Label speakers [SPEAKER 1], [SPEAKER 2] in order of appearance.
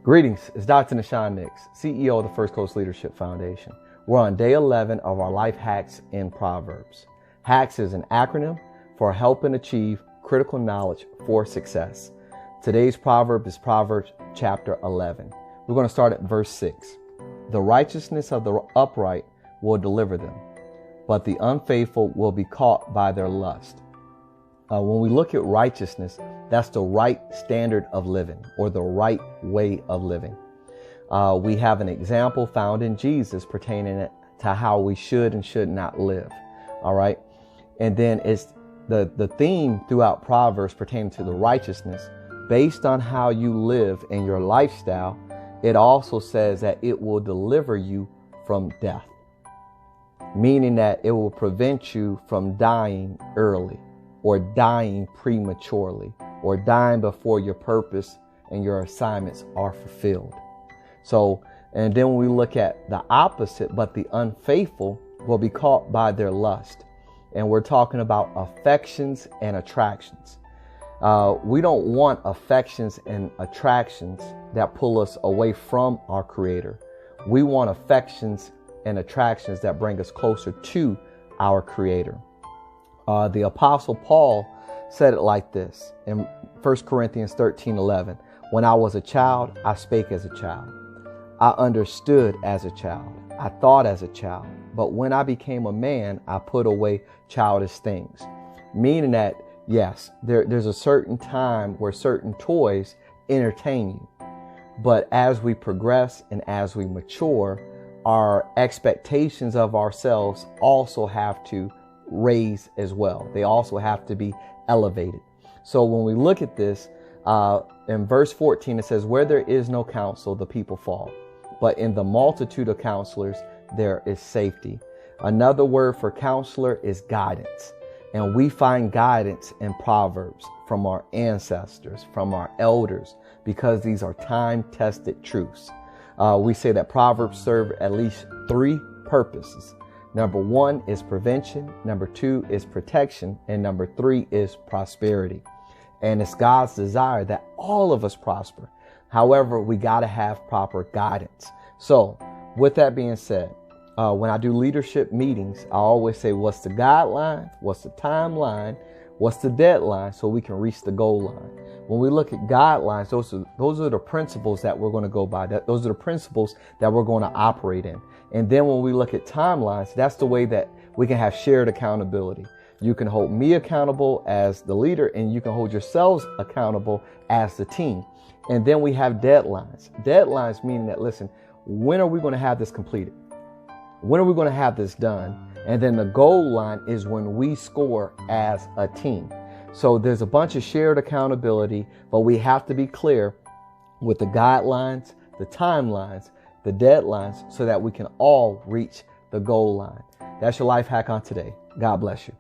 [SPEAKER 1] Greetings, it's Dr. Nahshon, CEO of the First Coast Leadership Foundation. We're on day 11 of our Life Hacks in Proverbs. HACKS is an acronym for Helping Achieve Critical Knowledge for Success. Today's proverb is Proverbs chapter 11. We're going to start at verse 6. The righteousness of the upright will deliver them, but the unfaithful will be caught by their lust. When we look at righteousness, that's the right standard of living or the right way of living. We have an example found in Jesus pertaining to how we should and should not live. All right. And then it's the theme throughout Proverbs pertaining to the righteousness based on how you live in your lifestyle. It also says that it will deliver you from death, meaning that it will prevent you from dying early, or dying prematurely, or dying before your purpose and your assignments are fulfilled. So, and then when we look at the opposite, but the unfaithful will be caught by their lust. And we're talking about affections and attractions. We don't want affections and attractions that pull us away from our Creator. We want affections and attractions that bring us closer to our Creator. The Apostle Paul said it like this in 1 Corinthians 13:11. When I was a child, I spake as a child. I understood as a child. I thought as a child. But when I became a man, I put away childish things. Meaning that, yes, there's a certain time where certain toys entertain you. But as we progress and as we mature, our expectations of ourselves also have to raise as well. They also have to be elevated. So when we look at this, in verse 14, it says, where there is no counsel, the people fall. But in the multitude of counselors, there is safety. Another word for counselor is guidance. And we find guidance in Proverbs from our ancestors, from our elders, because these are time-tested truths. We say that Proverbs serve at least three purposes. Number one is prevention. Number two is protection. And number three is prosperity. And it's God's desire that all of us prosper. However, we got to have proper guidance. So with that being said, when I do leadership meetings, I always say, what's the guideline? What's the timeline? What's the deadline so we can reach the goal line? When we look at guidelines, those are the principles that we're going to go by. Those are the principles that we're going to operate in. And then when we look at timelines, that's the way that we can have shared accountability. You can hold me accountable as the leader, and you can hold yourselves accountable as the team. And then we have deadlines. Deadlines meaning that, listen, when are we going to have this completed? When are we going to have this done? And then the goal line is when we score as a team. So there's a bunch of shared accountability, but we have to be clear with the guidelines, the timelines, the deadlines, so that we can all reach the goal line. That's your life hack on today. God bless you.